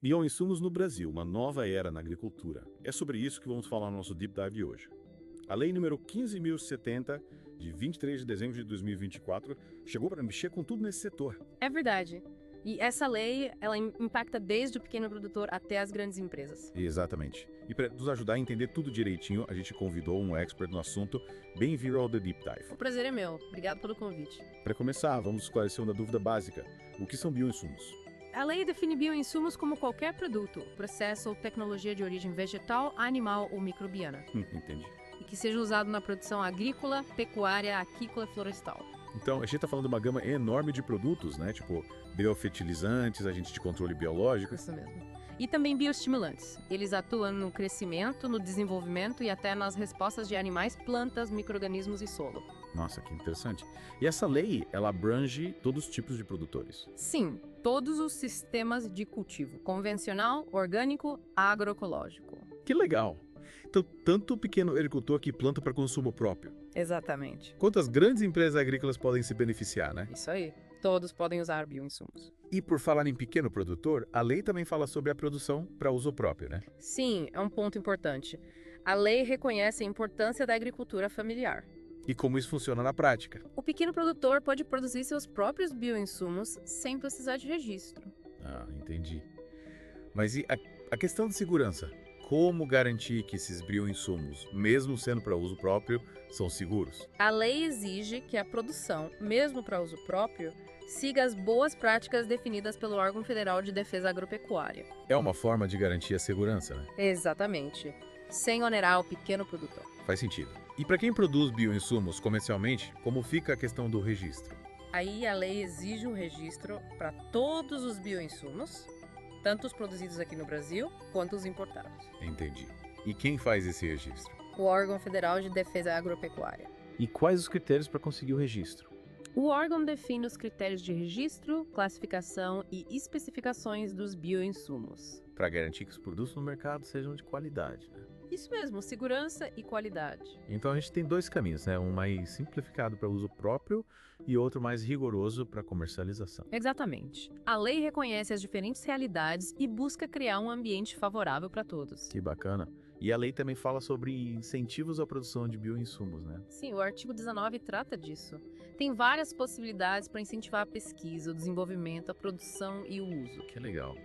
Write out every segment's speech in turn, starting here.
Bioinsumos no Brasil, uma nova era na agricultura. É sobre isso que vamos falar no nosso Deep Dive hoje. A Lei número 15.070, de 23 de dezembro de 2024, chegou para mexer com tudo nesse setor. É verdade. E essa lei, ela impacta desde o pequeno produtor até as grandes empresas. Exatamente. E para nos ajudar a entender tudo direitinho, a gente convidou um expert no assunto. Bem-vindo ao The Deep Dive. O prazer é meu. Obrigado pelo convite. Para começar, vamos esclarecer uma dúvida básica. O que são bioinsumos? A lei define bioinsumos como qualquer produto, processo ou tecnologia de origem vegetal, animal ou microbiana, Entendi. e que seja usado na produção agrícola, pecuária, aquícola e florestal. Então, a gente está falando de uma gama enorme de produtos, né? Tipo, biofertilizantes, agentes de controle biológico. Isso mesmo. E também bioestimulantes. Eles atuam no crescimento, no desenvolvimento e até nas respostas de animais, plantas, micro-organismos e solo. Nossa, que interessante. E essa lei, ela abrange todos os tipos de produtores. Sim, todos os sistemas de cultivo, convencional, orgânico, agroecológico. Que legal! Então, tanto o pequeno agricultor que planta para consumo próprio, Exatamente. quanto as grandes empresas agrícolas podem se beneficiar, né? Isso aí. Todos podem usar bioinsumos. E por falar em pequeno produtor, a lei também fala sobre a produção para uso próprio, né? Sim, é um ponto importante. A lei reconhece a importância da agricultura familiar. E como isso funciona na prática. O pequeno produtor pode produzir seus próprios bioinsumos sem precisar de registro. Ah, entendi. Mas e a questão de segurança? Como garantir que esses bioinsumos, mesmo sendo para uso próprio, são seguros? A lei exige que a produção, mesmo para uso próprio, siga as boas práticas definidas pelo órgão federal de defesa agropecuária. É uma forma de garantir a segurança, né? Exatamente. Sem onerar o pequeno produtor. Faz sentido. E para quem produz bioinsumos comercialmente, como fica a questão do registro? Aí a lei exige um registro para todos os bioinsumos, tanto os produzidos aqui no Brasil quanto os importados. Entendi. E quem faz esse registro? O órgão federal de defesa agropecuária. E quais os critérios para conseguir o registro? O órgão define os critérios de registro, classificação e especificações dos bioinsumos. Para garantir que os produtos no mercado sejam de qualidade, né? Isso mesmo, segurança e qualidade. Então a gente tem dois caminhos, né? Um mais simplificado para uso próprio e outro mais rigoroso para comercialização. Exatamente. A lei reconhece as diferentes realidades e busca criar um ambiente favorável para todos. Que bacana. E a lei também fala sobre incentivos à produção de bioinsumos, né? Sim, o artigo 19 trata disso. Tem várias possibilidades para incentivar a pesquisa, o desenvolvimento, a produção e o uso. Que legal.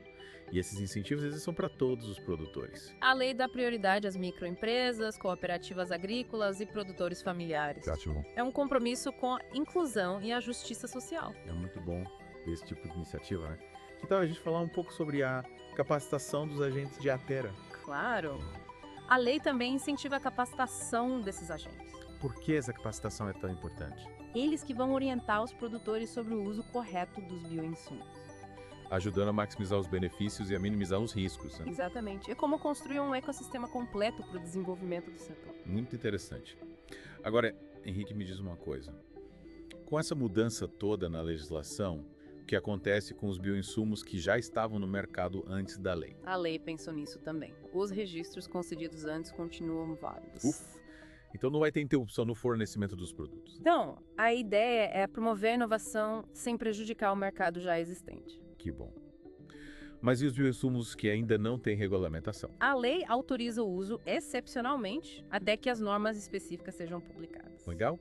E esses incentivos eles são para todos os produtores. A lei dá prioridade às microempresas, cooperativas agrícolas e produtores familiares. Ótimo. É um compromisso com a inclusão e a justiça social. É muito bom ver esse tipo de iniciativa, né? Que tal a gente falar um pouco sobre a capacitação dos agentes de Atera? Claro. A lei também incentiva a capacitação desses agentes. Por que essa capacitação é tão importante? Eles que vão orientar os produtores sobre o uso correto dos bioinsumos. Ajudando a maximizar os benefícios e a minimizar os riscos, né? Exatamente. É como construir um ecossistema completo para o desenvolvimento do setor. Muito interessante. Agora, Henrique, me diz uma coisa. Com essa mudança toda na legislação, o que acontece com os bioinsumos que já estavam no mercado antes da lei? A lei pensou nisso também. Os registros concedidos antes continuam válidos. Ufa! Então não vai ter interrupção no fornecimento dos produtos. Então, a ideia é promover a inovação sem prejudicar o mercado já existente. Que bom. Mas e os bioinsumos que ainda não têm regulamentação? A lei autoriza o uso excepcionalmente até que as normas específicas sejam publicadas. Legal?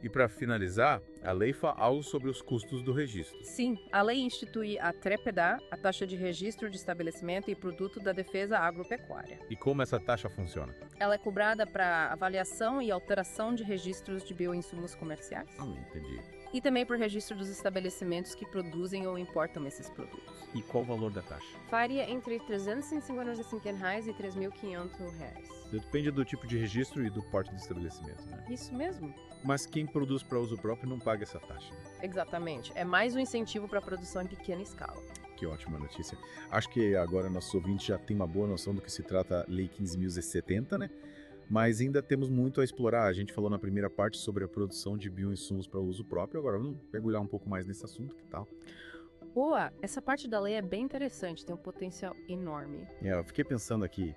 E para finalizar, a lei fala algo sobre os custos do registro. Sim, a lei institui a TREPEDA, a taxa de registro de estabelecimento e produto da defesa agropecuária. E como essa taxa funciona? Ela é cobrada para avaliação e alteração de registros de bioinsumos comerciais Entendi. e também por registro dos estabelecimentos que produzem ou importam esses produtos. E qual o valor da taxa? Varia entre R$ 355 reais e R$ 3.500 reais. Depende do tipo de registro e do porte do estabelecimento, né? Isso mesmo. Mas quem produz para uso próprio não paga essa taxa, né? Exatamente. É mais um incentivo para a produção em pequena escala. Que ótima notícia. Acho que agora nossos ouvintes já têm uma boa noção do que se trata a Lei 15.070, né? Mas ainda temos muito a explorar. A gente falou na primeira parte sobre a produção de bioinsumos para uso próprio. Agora vamos mergulhar um pouco mais nesse assunto, que tal? Boa! Essa parte da lei é bem interessante, tem um potencial enorme. Eu fiquei pensando aqui,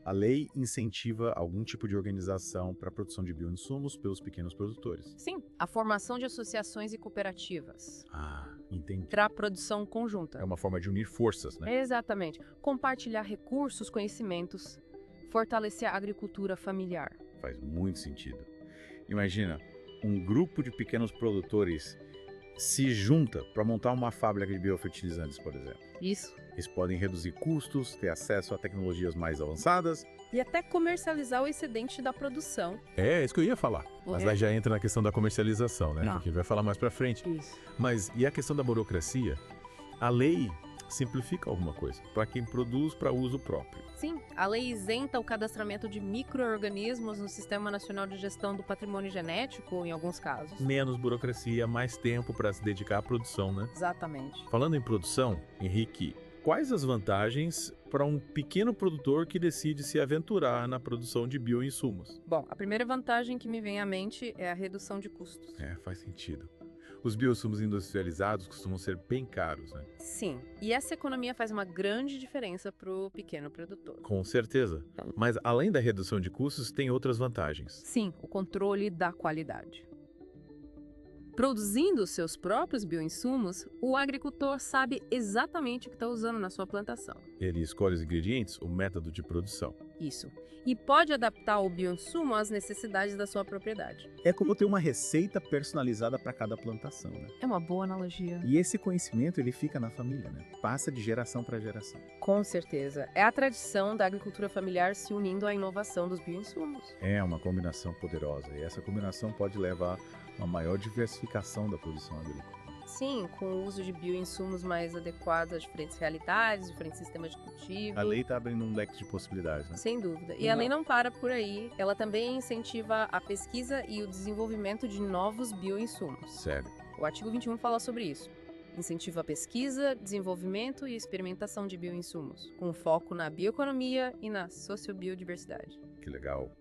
A lei incentiva algum tipo de organização para a produção de bioinsumos pelos pequenos produtores. Sim, a formação de associações e cooperativas Ah, entendi. para a produção conjunta. É uma forma de unir forças, né? Exatamente. Compartilhar recursos, conhecimentos, fortalecer a agricultura familiar. Faz muito sentido. Imagina, um grupo de pequenos produtores se junta para montar uma fábrica de biofertilizantes, por exemplo. Isso. Eles podem reduzir custos, ter acesso a tecnologias mais avançadas. E até comercializar o excedente da produção. É isso que eu ia falar. Mas lá já entra na questão da comercialização, né? Não. Que a gente vai falar mais pra frente. Isso. Mas e a questão da burocracia? A lei simplifica alguma coisa para quem produz para uso próprio. Sim, a lei isenta o cadastramento de micro-organismos no Sistema Nacional de Gestão do Patrimônio Genético, em alguns casos. Menos burocracia, mais tempo para se dedicar à produção, né? Exatamente. Falando em produção, Henrique, quais as vantagens para um pequeno produtor que decide se aventurar na produção de bioinsumos? Bom, a primeira vantagem que me vem à mente é a redução de custos. É, faz sentido. Os bioinsumos industrializados costumam ser bem caros, né? Sim, e essa economia faz uma grande diferença para o pequeno produtor. Com certeza. Mas além da redução de custos, tem outras vantagens. Sim, o controle da qualidade. Produzindo seus próprios bioinsumos, o agricultor sabe exatamente o que está usando na sua plantação. Ele escolhe os ingredientes, o método de produção. Isso. E pode adaptar o bioinsumo às necessidades da sua propriedade. É como ter uma receita personalizada para cada plantação, né? É uma boa analogia. E esse conhecimento, ele fica na família, né? Passa de geração para geração. Com certeza. É a tradição da agricultura familiar se unindo à inovação dos bioinsumos. É uma combinação poderosa e essa combinação pode levar a uma maior diversificação da produção agrícola. Sim, com o uso de bioinsumos mais adequados às diferentes realidades, diferentes sistemas de cultivo. A lei está abrindo um leque de possibilidades, né? Sem dúvida. E a lei não para por aí. Ela também incentiva a pesquisa e o desenvolvimento de novos bioinsumos. Sério. O artigo 21 fala sobre isso. Incentiva a pesquisa, desenvolvimento e experimentação de bioinsumos, com foco na bioeconomia e na sociobiodiversidade. Que legal.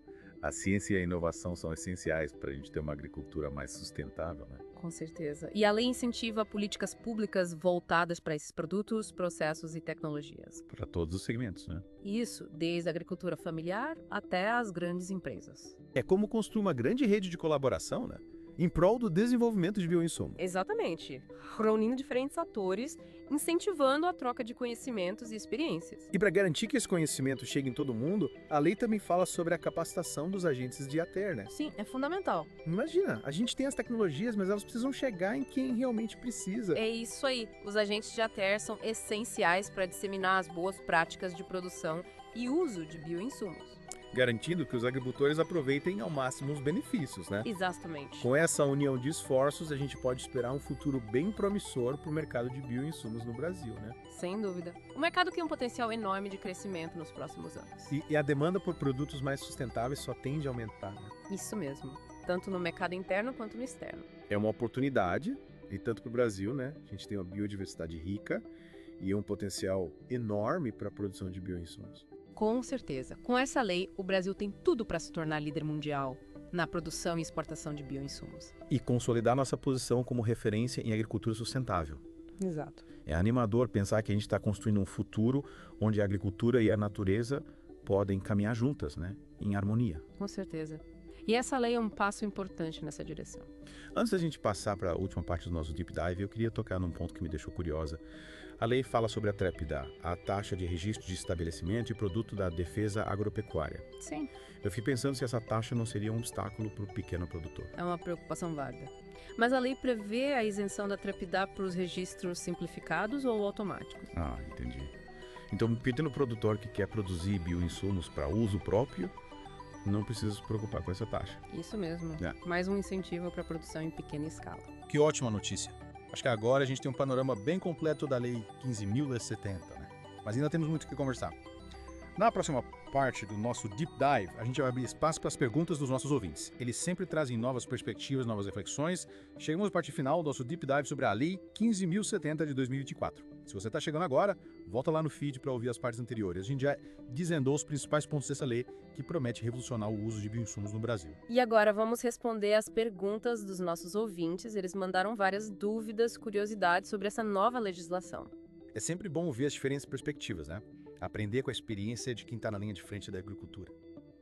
A ciência e a inovação são essenciais para a gente ter uma agricultura mais sustentável, né? Com certeza. E a lei incentiva políticas públicas voltadas para esses produtos, processos e tecnologias. Para todos os segmentos, né? Isso, desde a agricultura familiar até as grandes empresas. É como construir uma grande rede de colaboração, né? Em prol do desenvolvimento de bioinsumos. Exatamente. Reunindo diferentes atores, incentivando a troca de conhecimentos e experiências. E para garantir que esse conhecimento chegue em todo mundo, a lei também fala sobre a capacitação dos agentes de ATER, né? Sim, é fundamental. Imagina, a gente tem as tecnologias, mas elas precisam chegar em quem realmente precisa. É isso aí. Os agentes de ATER são essenciais para disseminar as boas práticas de produção e uso de bioinsumos. Garantindo que os agricultores aproveitem ao máximo os benefícios, né? Exatamente. Com essa união de esforços, a gente pode esperar um futuro bem promissor para o mercado de bioinsumos no Brasil, né? Sem dúvida. O mercado tem um potencial enorme de crescimento nos próximos anos. E a demanda por produtos mais sustentáveis só tende a aumentar, né? Isso mesmo. Tanto no mercado interno quanto no externo. É uma oportunidade, e tanto para o Brasil, né? A gente tem uma biodiversidade rica e um potencial enorme para a produção de bioinsumos. Com certeza. Com essa lei, o Brasil tem tudo para se tornar líder mundial na produção e exportação de bioinsumos. E consolidar nossa posição como referência em agricultura sustentável. Exato. É animador pensar que a gente está construindo um futuro onde a agricultura e a natureza podem caminhar juntas, né? Em harmonia. Com certeza. E essa lei é um passo importante nessa direção. Antes da gente passar para a última parte do nosso Deep Dive, eu queria tocar num ponto que me deixou curiosa. A lei fala sobre a TREPDA, a taxa de registro de estabelecimento e produto da defesa agropecuária. Sim. Eu fiquei pensando se essa taxa não seria um obstáculo para o pequeno produtor. É uma preocupação válida. Mas a lei prevê a isenção da TREPDA para os registros simplificados ou automáticos. Ah, entendi. Então, o pequeno produtor que quer produzir bioinsumos para uso próprio não precisa se preocupar com essa taxa. Isso mesmo. É. Mais um incentivo para a produção em pequena escala. Que ótima notícia. Acho que agora a gente tem um panorama bem completo da Lei 15.070, né? Mas ainda temos muito o que conversar. Na próxima parte do nosso Deep Dive, a gente vai abrir espaço para as perguntas dos nossos ouvintes. Eles sempre trazem novas perspectivas, novas reflexões. Chegamos à parte final do nosso Deep Dive sobre a Lei 15.070 de 2024. Se você está chegando agora, volta lá no feed para ouvir as partes anteriores. A gente já desvendou os principais pontos dessa lei que promete revolucionar o uso de bioinsumos no Brasil. E agora vamos responder as perguntas dos nossos ouvintes. Eles mandaram várias dúvidas, curiosidades sobre essa nova legislação. É sempre bom ouvir as diferentes perspectivas, né? Aprender com a experiência de quem está na linha de frente da agricultura.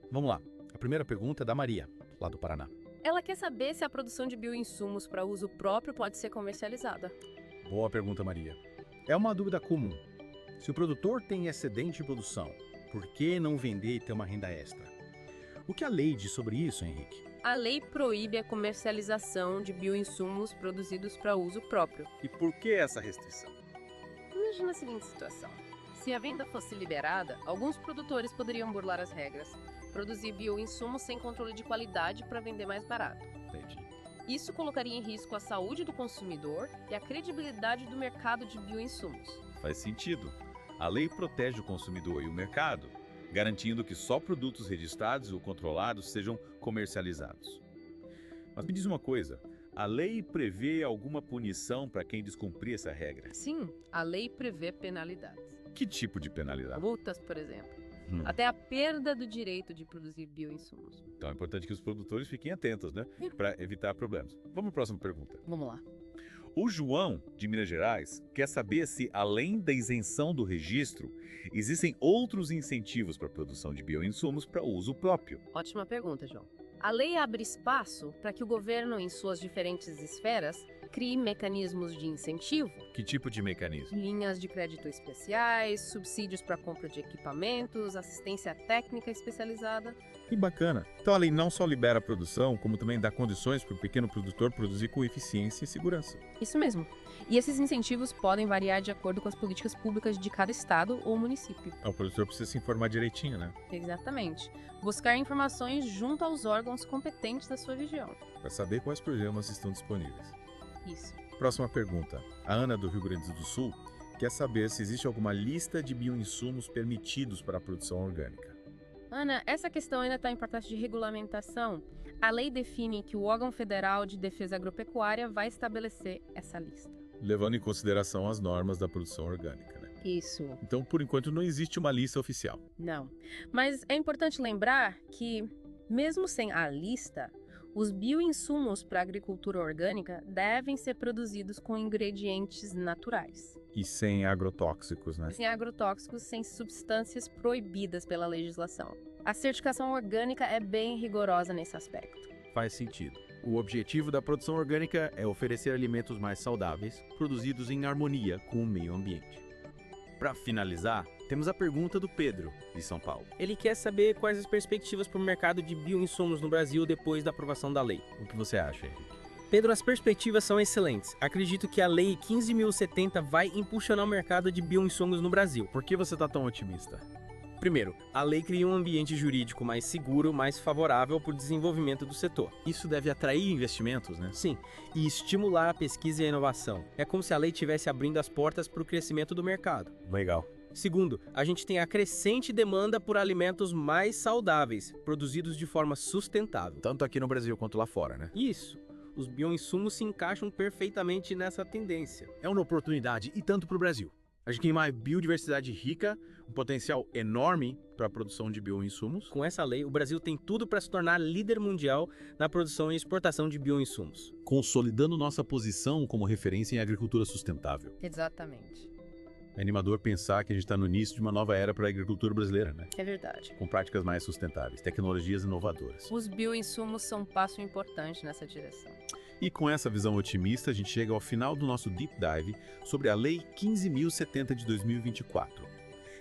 Vamos lá. A primeira pergunta é da Maria, lá do Paraná. Ela quer saber se a produção de bioinsumos para uso próprio pode ser comercializada. Boa pergunta, Maria. É uma dúvida comum. Se o produtor tem excedente de produção, por que não vender e ter uma renda extra? O que a lei diz sobre isso, Henrique? A lei proíbe a comercialização de bioinsumos produzidos para uso próprio. E por que essa restrição? Imagina a seguinte situação. Se a venda fosse liberada, alguns produtores poderiam burlar as regras, produzir bioinsumos sem controle de qualidade para vender mais barato. Entendi. Isso colocaria em risco a saúde do consumidor e a credibilidade do mercado de bioinsumos. Faz sentido. A lei protege o consumidor e o mercado, garantindo que só produtos registrados ou controlados sejam comercializados. Mas me diz uma coisa, a lei prevê alguma punição para quem descumprir essa regra? Sim, a lei prevê penalidades. Que tipo de penalidade? Multas, por exemplo. Até a perda do direito de produzir bioinsumos. Então é importante que os produtores fiquem atentos, né? Para evitar problemas. Vamos para a próxima pergunta. Vamos lá. O João, de Minas Gerais, quer saber se, além da isenção do registro, existem outros incentivos para a produção de bioinsumos para uso próprio. Ótima pergunta, João. A lei abre espaço para que o governo, em suas diferentes esferas, crie mecanismos de incentivo, Que tipo de mecanismo? linhas de crédito especiais, subsídios para compra de equipamentos, assistência técnica especializada. Que bacana. Então a lei não só libera a produção, como também dá condições para o pequeno produtor produzir com eficiência e segurança. Isso mesmo. E esses incentivos podem variar de acordo com as políticas públicas de cada estado ou município. O produtor precisa se informar direitinho, né? Exatamente. Buscar informações junto aos órgãos competentes da sua região. Para saber quais programas estão disponíveis. Isso. Próxima pergunta. A Ana, do Rio Grande do Sul, quer saber se existe alguma lista de bioinsumos permitidos para a produção orgânica. Ana, essa questão ainda está em processo de regulamentação. A lei define que o órgão federal de defesa agropecuária vai estabelecer essa lista. Levando em consideração as normas da produção orgânica, né? Isso. Então, por enquanto, não existe uma lista oficial. Não. Mas é importante lembrar que, mesmo sem a lista, os bioinsumos para a agricultura orgânica devem ser produzidos com ingredientes naturais. E sem agrotóxicos, né? Sem agrotóxicos, sem substâncias proibidas pela legislação. A certificação orgânica é bem rigorosa nesse aspecto. Faz sentido. O objetivo da produção orgânica é oferecer alimentos mais saudáveis, produzidos em harmonia com o meio ambiente. Para finalizar, temos a pergunta do Pedro, de São Paulo. Ele quer saber quais as perspectivas para o mercado de bioinsumos no Brasil depois da aprovação da lei. O que você acha, Henrique? Pedro, as perspectivas são excelentes. Acredito que a Lei 15.070 vai impulsionar o mercado de bioinsumos no Brasil. Por que você está tão otimista? Primeiro, a lei cria um ambiente jurídico mais seguro, mais favorável para o desenvolvimento do setor. Isso deve atrair investimentos, né? Sim, e estimular a pesquisa e a inovação. É como se a lei estivesse abrindo as portas para o crescimento do mercado. Legal. Segundo, a gente tem a crescente demanda por alimentos mais saudáveis, produzidos de forma sustentável. Tanto aqui no Brasil quanto lá fora, né? Isso. Os bioinsumos se encaixam perfeitamente nessa tendência. É uma oportunidade e tanto para o Brasil. A gente tem uma biodiversidade rica, um potencial enorme para a produção de bioinsumos. Com essa lei, o Brasil tem tudo para se tornar líder mundial na produção e exportação de bioinsumos. Consolidando nossa posição como referência em agricultura sustentável. Exatamente. É animador pensar que a gente está no início de uma nova era para a agricultura brasileira, né? É verdade. Com práticas mais sustentáveis, tecnologias inovadoras. Os bioinsumos são um passo importante nessa direção. E com essa visão otimista, a gente chega ao final do nosso Deep Dive sobre a Lei 15.070 de 2024.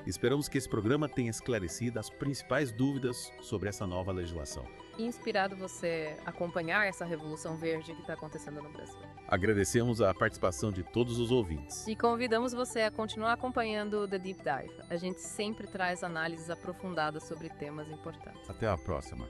Esperamos que esse programa tenha esclarecido as principais dúvidas sobre essa nova legislação. E inspirado você a acompanhar essa revolução verde que está acontecendo no Brasil. Agradecemos a participação de todos os ouvintes. E convidamos você a continuar acompanhando o The Deep Dive. A gente sempre traz análises aprofundadas sobre temas importantes. Até a próxima.